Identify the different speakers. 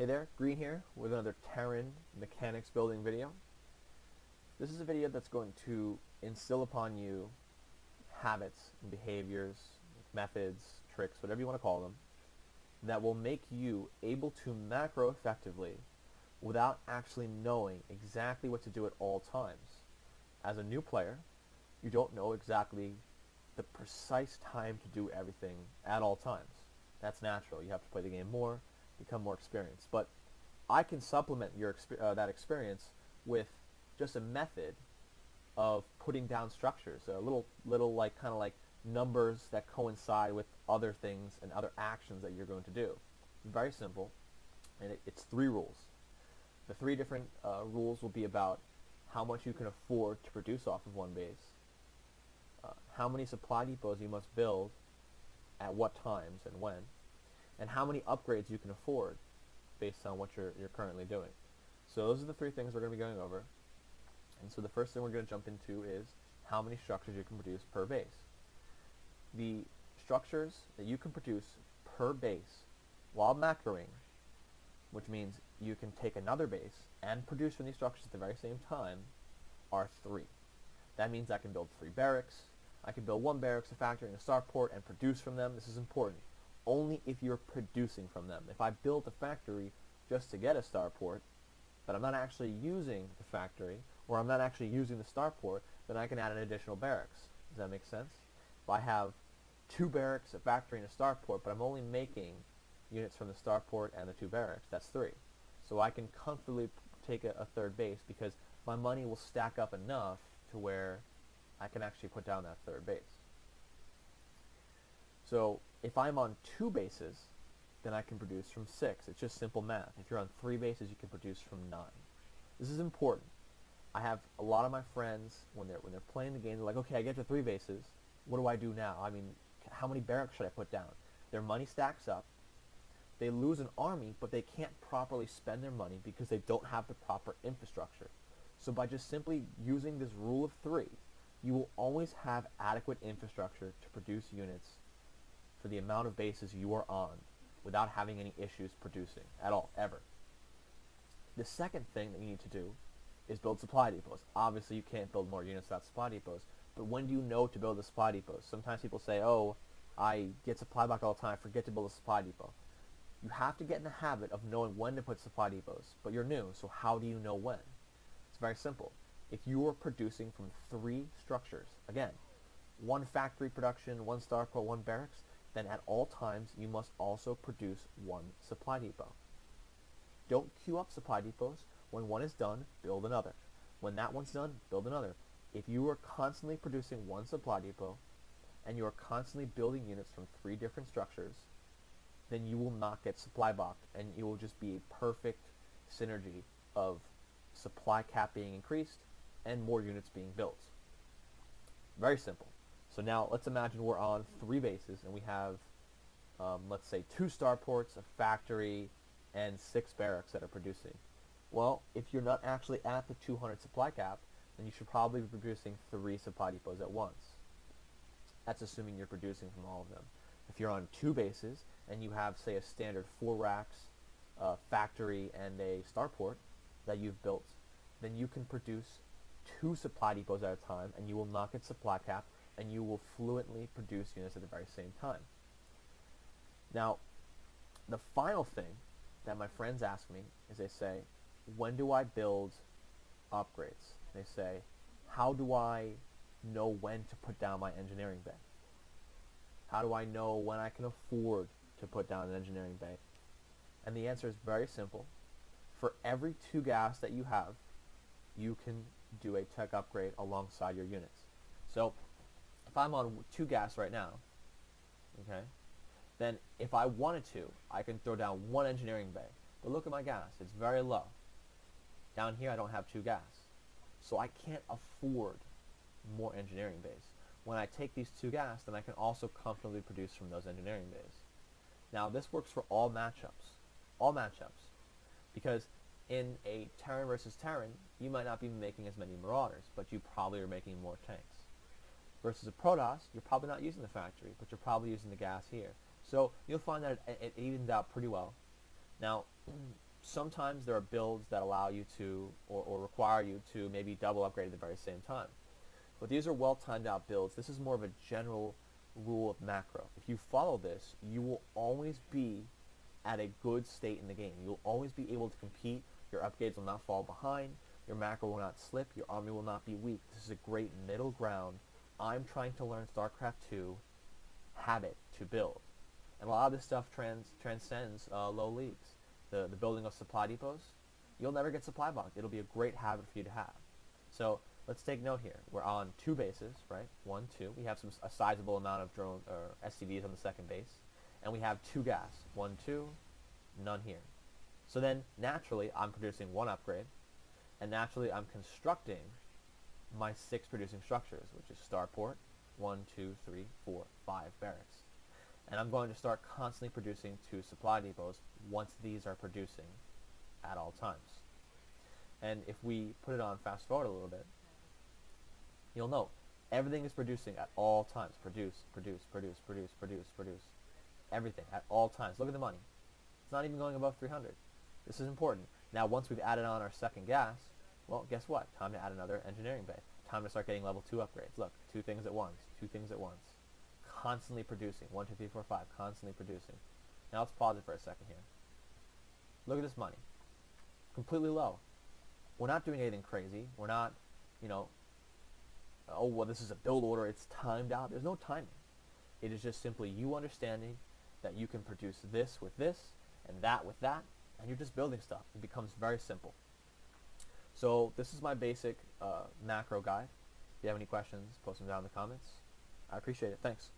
Speaker 1: Hey there, Green here with another Terran mechanics building video. This is a video that's going to instill upon you habits and behaviors, methods, tricks, whatever you want to call them, that will make you able to macro effectively without actually knowing exactly what to do at all times. As a new player, you don't know exactly the precise time to do everything at all times. That's natural. You have to play the game more, become more experienced. But I can supplement that experience with just a method of putting down structures, a little like kind of like numbers that coincide with other things and other actions that you're going to do. Very simple, and it's 3 rules. The 3 different rules will be about how much you can afford to produce off of one base, how many supply depots you must build at what times and when, and how many upgrades you can afford based on what you're currently doing. So those are the 3 things we're going to be going over. And so the first thing we're going to jump into is how many structures you can produce per base. The structures that you can produce per base while macroing, which means you can take another base and produce from these structures at the very same time, are 3. That means I can build 3 barracks, I can build 1 barracks, a factory, and a starport and produce from them. This is important. Only if you're producing from them. If I build a factory just to get a starport, but I'm not actually using the factory, or I'm not actually using the starport, then I can add an additional barracks. Does that make sense? If I have 2 barracks, a factory, and a starport, but I'm only making units from the starport and the 2 barracks, that's 3. So I can comfortably take a 3rd base because my money will stack up enough to where I can actually put down that 3rd base. So if I'm on 2 bases, then I can produce from 6. It's just simple math. If you're on 3 bases, you can produce from 9. This is important. I have a lot of my friends, when they're playing the game, they're like, okay, I get to 3 bases. What do I do now? I mean, how many barracks should I put down? Their money stacks up. They lose an army, but they can't properly spend their money because they don't have the proper infrastructure. So by just simply using this rule of 3, you will always have adequate infrastructure to produce units for the amount of bases you are on without having any issues producing at all, ever. The second thing that you need to do is build supply depots. Obviously, you can't build more units without supply depots, but when do you know to build the supply depots? Sometimes people say, oh, I get supply block all the time, forget to build a supply depot. You have to get in the habit of knowing when to put supply depots, but you're new, so how do you know when? It's very simple. If you are producing from 3 structures, again, 1 factory production, 1 starport, 1 barracks, then at all times you must also produce 1 supply depot. Don't queue up supply depots. When one is done, build another. When that one's done, build another. If you are constantly producing 1 supply depot, and you are constantly building units from 3 different structures, then you will not get supply blocked, and it will just be a perfect synergy of supply cap being increased and more units being built. Very simple. So now let's imagine we're on 3 bases and we have, let's say, 2 starports, a factory, and 6 barracks that are producing. Well, if you're not actually at the 200 supply cap, then you should probably be producing 3 supply depots at once. That's assuming you're producing from all of them. If you're on 2 bases and you have, say, a standard 4 racks, factory, and a starport that you've built, then you can produce 2 supply depots at a time, and you will not get supply cap, and you will fluently produce units at the very same time. Now, the final thing that my friends ask me is they say, when do I build upgrades? They say, how do I know when to put down my engineering bay? How do I know when I can afford to put down an engineering bay? And the answer is very simple. For every 2 gas that you have, you can do a tech upgrade alongside your units. So if I'm on 2 gas right now, okay, then if I wanted to, I can throw down 1 engineering bay. But look at my gas, it's very low. Down here I don't have 2 gas. So I can't afford more engineering bays. When I take these 2 gas, then I can also comfortably produce from those engineering bays. Now this works for all matchups. All matchups. Because in a Terran versus Terran, you might not be making as many Marauders, but you probably are making more tanks. Versus a Protoss, you're probably not using the factory, but you're probably using the gas here. So you'll find that it evens out pretty well. Now, sometimes there are builds that allow you to, or require you to maybe double upgrade at the very same time. But these are well timed out builds. This is more of a general rule of macro. If you follow this, you will always be at a good state in the game. You'll always be able to compete. Your upgrades will not fall behind. Your macro will not slip. Your army will not be weak. This is a great middle ground. I'm trying to learn StarCraft 2 habit to build. And a lot of this stuff transcends low leagues. The building of supply depots, you'll never get supply box. It'll be a great habit for you to have. So let's take note here. We're on 2 bases, right? 1, 2. We have a sizable amount of drone or SCVs on the second base. And we have 2 gas. 1, 2, none here. So then, naturally, I'm producing 1 upgrade. And naturally, I'm constructing my 6 producing structures, which is starport, 1, 2, 3, 4, 5 barracks. And I'm going to start constantly producing 2 supply depots once these are producing at all times. And if we put it on fast forward a little bit, you'll note everything is producing at all times. Produce, produce, produce, produce, produce, produce. Everything at all times. Look at the money. It's not even going above 300. This is important. Now, once we've added on our second gas, well, guess what? Time to add another engineering bay. Time to start getting level 2 upgrades. Look, 2 things at once. 2 things at once. Constantly producing. 1, 2, 3, 4, 5. Constantly producing. Now let's pause it for a second here. Look at this money. Completely low. We're not doing anything crazy. We're not, oh, well, this is a build order. It's timed out. There's no timing. It is just simply you understanding that you can produce this with this and that with that, and you're just building stuff. It becomes very simple. So this is my basic macro guide. If you have any questions, post them down in the comments. I appreciate it. Thanks.